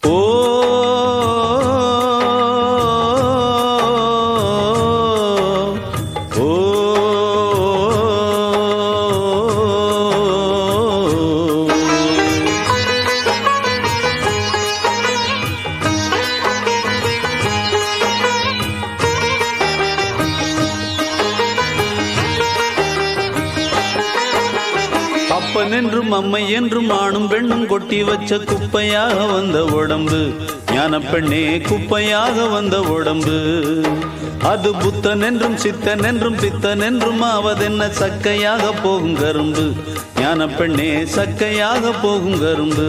ஓ அப்பன் என்றும் அம்மை என்றும் ஆணும் பெண்ணும் கொட்டி வச்ச குப்பையாக வந்த உடம்பு ஞான பெண்ணே குப்பையாக வந்த உடம்பு. அது புத்தன் என்றும் சித்தன் என்றும் பித்தன் என்றும் ஆவதென்ன சக்கையாக போகும் கரும்பு ஞான பெண்ணே சக்கையாக போகும் கரும்பு.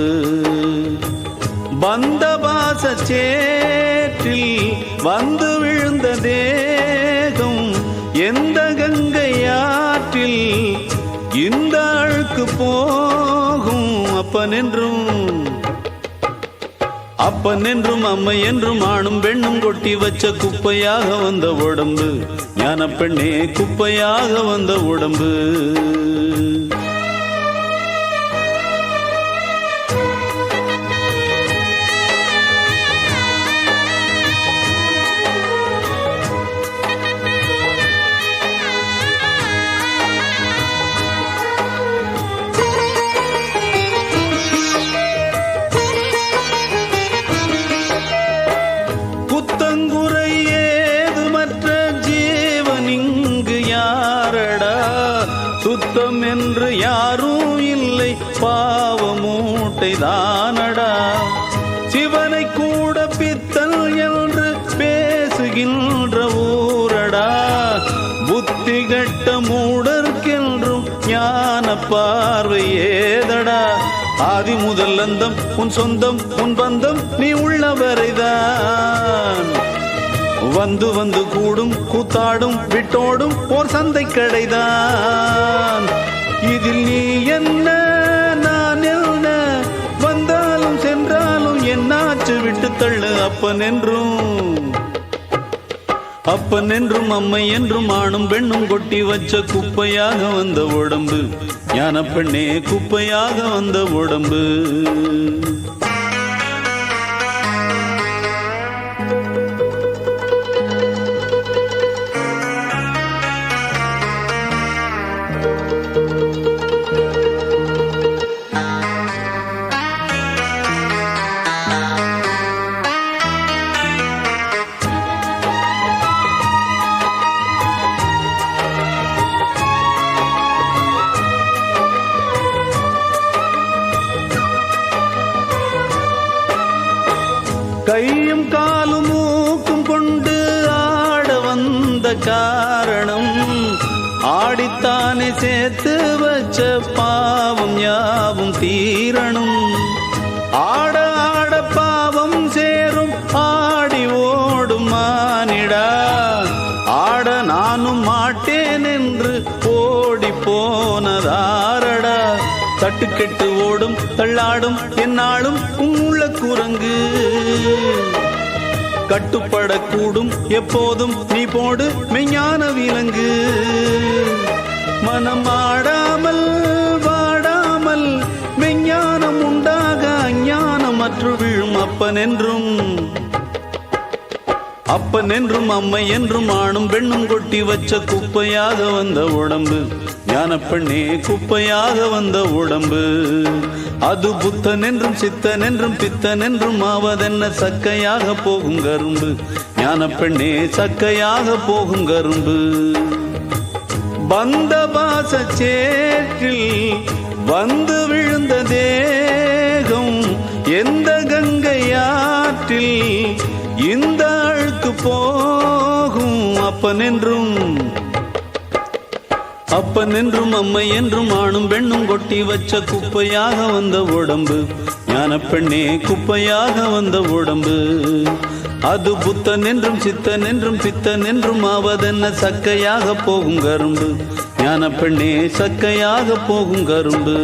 வந்த பாச சேற்றில் வந்து விழுந்த தேகம் எந்த கங்கையாற்றில் இந்த அழுக்கு போகும். அப்பன் என்றும் அம்மை என்றும் ஆணும் பெண்ணும் கொட்டி வச்ச குப்பையாக வந்த உடம்பு ஞான பெண்ணே குப்பையாக வந்த உடம்பு. சுத்தம் என்று யாரும் இல்லை பாவமூட்டை தானடா. சிவனை கூட பித்தல் என்று பேசுகின்ற ஊரடா. புத்தி கட்ட மூடர்க்கென்றும் ஞான பார்வை ஏதடா. ஆதி முதல் அந்தம் உன் சொந்தம் உன் பந்தம் நீ உள்ளவரைதான். வந்து வந்து கூடும் கூத்தாடும் விட்டோடும் ஓர் சந்தை கடைதான். இதில் நீ என்ன நான் என்ன வந்தாலும் சென்றாலும் என்னாச்சு விட்டு தள்ளு. அப்பன் என்றும் அம்மை என்றும் ஆணும் பெண்ணும் கொட்டி வச்ச குப்பையாக வந்த உடம்பு ஞான பெண்ணே குப்பையாக வந்த உடம்பு. கையும் காலும் மூக்கும் கொண்டு ஆட வந்த காரணம் ஆடித்தானே சேர்த்து வச்ச பாவம் யாவும் தீரணும். ஆட ஆட பாவம் சேரும் ஆடி ஓடும் மானிடா. ஆட நானும் மாட்டேன் என்று ஓடி போனதாரடா. தட்டுக்கெட்டு ஓடும் தள்ளாடும் என்னாலும் உள்ள குரங்கு கட்டுப்படக்கூடும் எப்போதும் நீ போடு மெய்ஞான விலங்கு. மனம் ஆடாமல் வாடாமல் மெய்ஞானம் உண்டாக அஞ்ஞானம் அற்று விழும். அப்பன் என்றும் அம்மை என்றும் ஆணும் பெண்ணும் கொட்டி வச்ச குப்பையாக வந்த உடம்பு ஞான பெண்ணே குப்பையாக வந்த உடம்பு. அது புத்தன் என்றும் சித்தன் என்றும் பித்தன் என்றும் ஆவதென்ன சக்கையாக போகும் கரும்பு ஞான பெண்ணே சக்கையாக போகும் கரும்பு. வந்த பாச சேற்றில் வந்து விழுந்த தேகம் எந்த கங்கையாற்றில் இந்த அழுக்கு போகும். அப்பன் என்றும் அம்மை என்றும் ஆணும் பெண்ணும் கொட்டி வச்ச குப்பையாக வந்த உடம்பு ஞான பெண்ணே குப்பையாக வந்த உடம்பு. அது புத்தன் என்றும் சித்தன் என்றும் பித்தன் என்றும் ஆவதென்ன சக்கையாக போகும் கரும்பு ஞான பெண்ணே சக்கையாக போகும் கரும்பு.